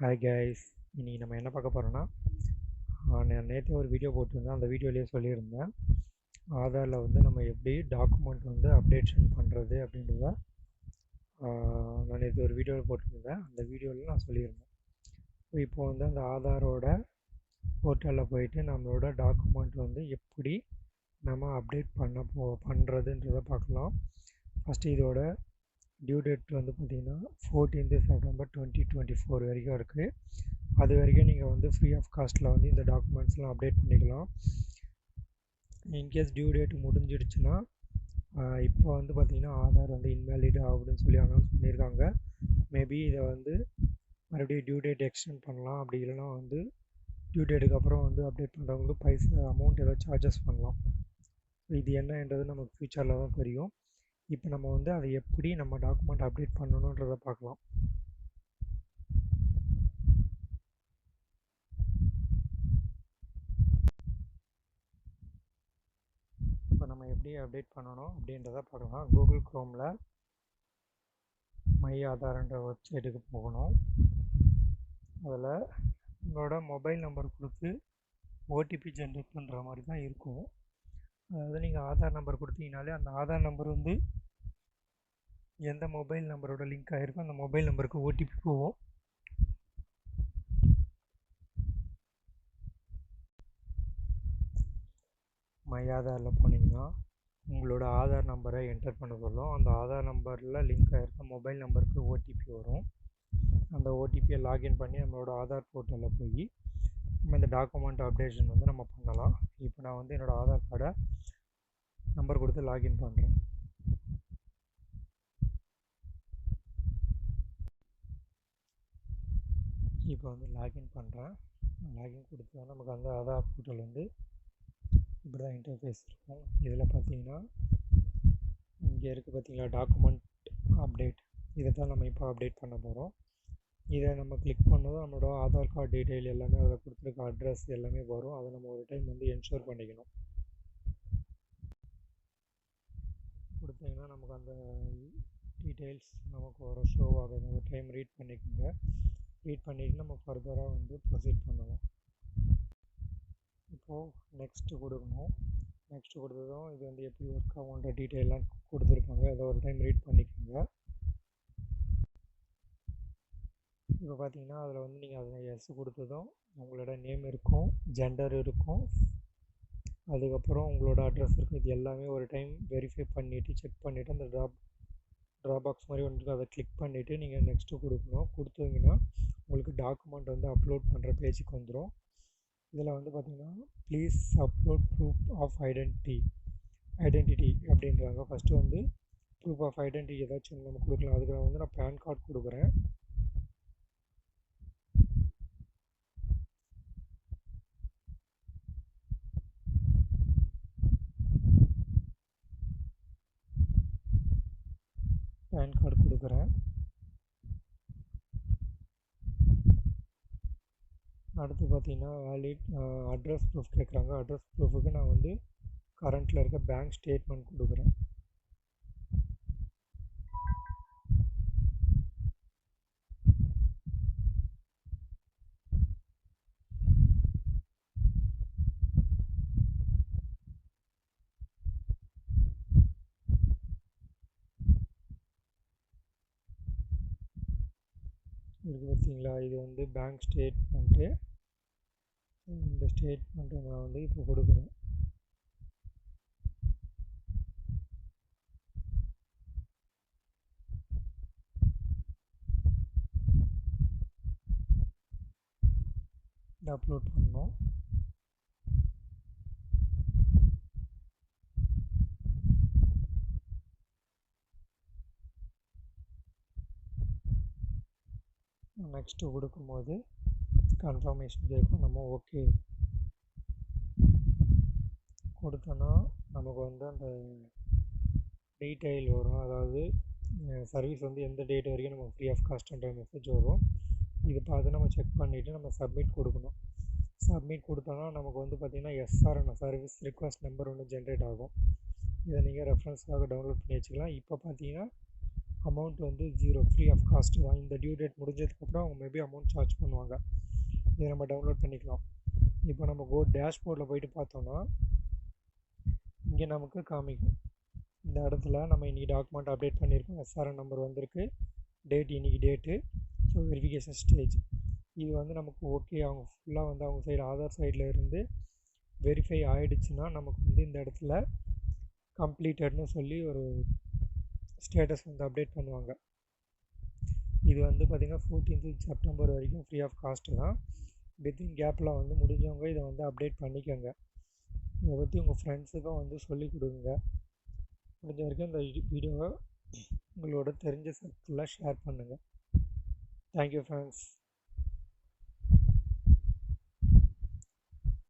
Hi guys, இன்னைக்கு நம்ம என்ன பார்க்க போகிறோன்னா, நான் நேற்று ஒரு வீடியோ போட்டிருந்தேன். அந்த வீடியோலேயே சொல்லியிருந்தேன், ஆதாரில் வந்து நம்ம எப்படி டாக்குமெண்ட் வந்து அப்டேஷன் பண்ணுறது அப்படின்றத நான் நேற்று ஒரு வீடியோவில் போட்டிருந்தேன். அந்த வீடியோவில் நான் சொல்லியிருந்தேன். இப்போ வந்து அந்த ஆதாரோட போர்ட்டலில் போயிட்டு நம்மளோட டாக்குமெண்ட் வந்து எப்படி நம்ம அப்டேட் பண்ணுறதுன்றதை பார்க்கலாம். ஃபஸ்ட்டு இதோட டியூ டேட் வந்து பார்த்திங்கன்னா 14th September 2024 வரைக்கும் இருக்குது. அது வரைக்கும் நீங்கள் வந்து ஃப்ரீ ஆஃப் காஸ்ட்டில் வந்து இந்த டாக்குமெண்ட்ஸ்லாம் அப்டேட் பண்ணிக்கலாம். இன்கேஸ் டியூ டேட் முடிஞ்சிடுச்சுன்னா இப்போ வந்து பார்த்திங்கன்னா ஆதார் வந்து இன்வேலிட் அப்படின்னு சொல்லி அனௌன்ஸ் பண்ணியிருக்காங்க. மேபி இதை வந்து மறுபடியும் டியூ டேட் எக்ஸ்டெண்ட் பண்ணலாம். அப்படி இல்லைனா வந்து டியூ டேட்டுக்கு அப்புறம் வந்து அப்டேட் பண்ணுறவங்களுக்கு அமௌண்ட் ஏதாவது சார்ஜஸ் பண்ணலாம். இது என்னன்றது நமக்கு ஃப்யூச்சரில் தான் தெரியும். இப்போ நம்ம வந்து அதை எப்படி நம்ம டாக்குமெண்ட் அப்டேட் பண்ணணுன்றதை பார்க்கலாம். இப்போ நம்ம எப்படி அப்டேட் பண்ணணும் அப்படின்றத பார்க்கலாம். கூகுள் குரோமில் மை ஆதார்ன்ற வெப்சைட்டுக்கு போகணும். அதில் உங்களோட மொபைல் நம்பர் கொடுத்து ஓடிபி ஜென்ரேட் பண்ணுற மாதிரி தான் இருக்கும். அதாவது நீங்கள் ஆதார் நம்பர் கொடுத்தீங்கனாலே அந்த ஆதார் நம்பர் வந்து எந்த மொபைல் நம்பரோட லிங்க் ஆகிருக்கோ அந்த மொபைல் நம்பருக்கு ஓடிபி போகும். மை ஆதாரில் போனீங்கன்னா உங்களோட ஆதார் நம்பரை என்டர் பண்ண சொல்லும். அந்த ஆதார் நம்பரில் லிங்க் ஆகிருக்க மொபைல் நம்பருக்கு ஓடிபி வரும். அந்த ஓடிபியை லாகின் பண்ணி நம்மளோட ஆதார் போர்ட்டலில் போய் நம்ம இந்த டாக்குமெண்ட் அப்டேஷன் வந்து நம்ம பண்ணலாம். இப்போ நான் வந்து என்னோடய ஆதார் கார்டை நம்பர் கொடுத்து லாகின் பண்ணுறேன். இப்போ வந்து லாகின் பண்ணுறேன். லாகின் கொடுத்தா நமக்கு அந்த ஆதார் போர்ட்டல் வந்து இப்படி தான் இன்டர்ஃபேஸ் இருக்கும். இதில் பார்த்தீங்கன்னா இங்கே இருக்குது பார்த்தீங்களா டாக்குமெண்ட் அப்டேட், இதை தான் நம்ம இப்போ அப்டேட் பண்ண போகிறோம். இதை நம்ம கிளிக் பண்ணதும் நம்மளோட ஆதார் கார்டு டீட்டெயில் எல்லாமே அதில் கொடுத்துருக்க அட்ரஸ் எல்லாமே வரும். அதை நம்ம ஒரு டைம் வந்து என்ஷூர் பண்ணிக்கணும். கொடுத்தீங்கன்னா நமக்கு அந்த டீட்டெயில்ஸ் நமக்கு ஒரு ஷோ ஆகுது. ஒரு டைம் ரீட் பண்ணிக்கோங்க. ரீட் பண்ணிவிட்டு நம்ம ஃபர்தராக வந்து ப்ரொசீட் பண்ணலாம். இப்போது நெக்ஸ்ட்டு கொடுக்கணும். நெக்ஸ்ட்டு கொடுத்ததும் இது வந்து எப்படி ஒர்க் ஆகுன்ற டீட்டெயிலாம் கொடுத்துருப்பாங்க. அதை ஒரு டைம் ரீட் பண்ணிக்கோங்க. இப்போ பார்த்தீங்கன்னா அதில் வந்து நீங்கள் அதில் எஸ் கொடுத்ததும் உங்களோட நேம் இருக்கும், ஜெண்டர் இருக்கும், அதுக்கப்புறம் உங்களோட அட்ரஸ் இருக்கும். இது எல்லாமே ஒரு டைம் வெரிஃபை பண்ணிவிட்டு செக் பண்ணிவிட்டு அந்த ட்ராபாக்ஸ் மாதிரி ஒன்று இருக்கும். அதை கிளிக் பண்ணிவிட்டு நீங்கள் நெக்ஸ்ட்டு கொடுக்கணும். கொடுத்தீங்கன்னா உங்களுக்கு டாக்குமெண்ட் வந்து அப்லோட் பண்ணுற பேஜுக்கு வந்துடும். இதில் வந்து பார்த்திங்கன்னா please upload proof of identity அப்படின்றாங்க. ஃபஸ்ட்டு வந்து ப்ரூஃப் ஆஃப் ஐடென்டிட்டி ஏதாச்சும் நம்ம கொடுக்கலாம். அதுக்கு நான் வந்து பேன் கார்டு கொடுக்குறேன். பேன் கார்டு கொடுக்குறேன். அடுத்து பார்த்தீங்கன்னா வேலிட் அட்ரஸ் ப்ரூஃப் கேட்குறாங்க. அட்ரஸ் ப்ரூஃபுக்கு நான் வந்து கரண்ட்டில் இருக்க பேங்க் ஸ்டேட்மெண்ட் கொடுக்குறேன். இது பார்த்தீங்களா, இது வந்து பேங்க் ஸ்டேட்மெண்ட்டு. இந்த ஸ்டேட்மெண்ட்டை நான் வந்து இப்போ கொடுக்குறேன். இதை அப்லோட் பண்ணோம். நெக்ஸ்ட்டு கொடுக்கும்போது கன்ஃபர்மேஷன் கேட்கும். நம்ம ஓகே கொடுத்தோன்னா நமக்கு வந்து அந்த டீட்டெயில் வரும். அதாவது சர்வீஸ் வந்து எந்த டேட் வரைக்கும் நமக்கு ஃப்ரீ ஆஃப் காஸ்ட்ன்ற மெசேஜ் வரும். இது பார்த்து நம்ம செக் பண்ணிவிட்டு நம்ம சப்மிட் கொடுக்கணும். சப்மிட் கொடுத்தோன்னா நமக்கு வந்து பார்த்திங்கன்னா எஸ்ஆர்என் சர்வீஸ் ரிக்வஸ்ட் நம்பர் ஒன்று ஜென்ரேட் ஆகும். இதை நீங்கள் ரெஃபரன்ஸ்க்காக டவுன்லோட் பண்ணி வச்சுக்கலாம். இப்போ பார்த்தீங்கன்னா அமௌண்ட் வந்து 0 ஃப்ரீ ஆஃப் காஸ்ட்டு தான். இந்த டியூ டேட் முடிஞ்சதுக்கப்புறம் அவங்க மேபி அமௌண்ட் சார்ஜ் பண்ணுவாங்க. இதை நம்ம டவுன்லோட் பண்ணிக்கலாம். இப்போ நம்ம டேஷ்போர்டில் போயிட்டு பார்த்தோன்னா இங்கே நமக்கு காமிக்கும். இந்த இடத்துல நம்ம இன்றைக்கி டாக்குமெண்ட் அப்டேட் பண்ணியிருக்கோம், எஸ்ஆர்என் நம்பர் வந்திருக்கு, டேட் இன்றைக்கி டேட்டு, ஸோ வெரிஃபிகேஷன் ஸ்டேஜ். இது வந்து நமக்கு ஓகே, அவங்க ஃபுல்லாக வந்து அவங்க சைடு ஆதார் சைடில் இருந்து வெரிஃபை ஆகிடுச்சுன்னா நமக்கு வந்து இந்த இடத்துல கம்ப்ளீட்டட்னு சொல்லி ஒரு ஸ்டேட்டஸ் வந்து அப்டேட் பண்ணுவாங்க. இது வந்து பார்த்திங்கன்னா 14th செப்டம்பர் வரைக்கும் ஃப்ரீ ஆஃப் காஸ்ட்டு தான். வித்தின் கேப்பில் வந்து முடிஞ்சவங்க இதை வந்து அப்டேட் பண்ணிக்கோங்க. இதை பற்றி உங்கள் ஃப்ரெண்ட்ஸுக்கும் வந்து சொல்லிக் கொடுங்க. முடிஞ்ச வரைக்கும் இந்த வீடியோவை உங்களோட தெரிஞ்ச சர்க்கிளில் ஷேர் பண்ணுங்கள். Thank you friends.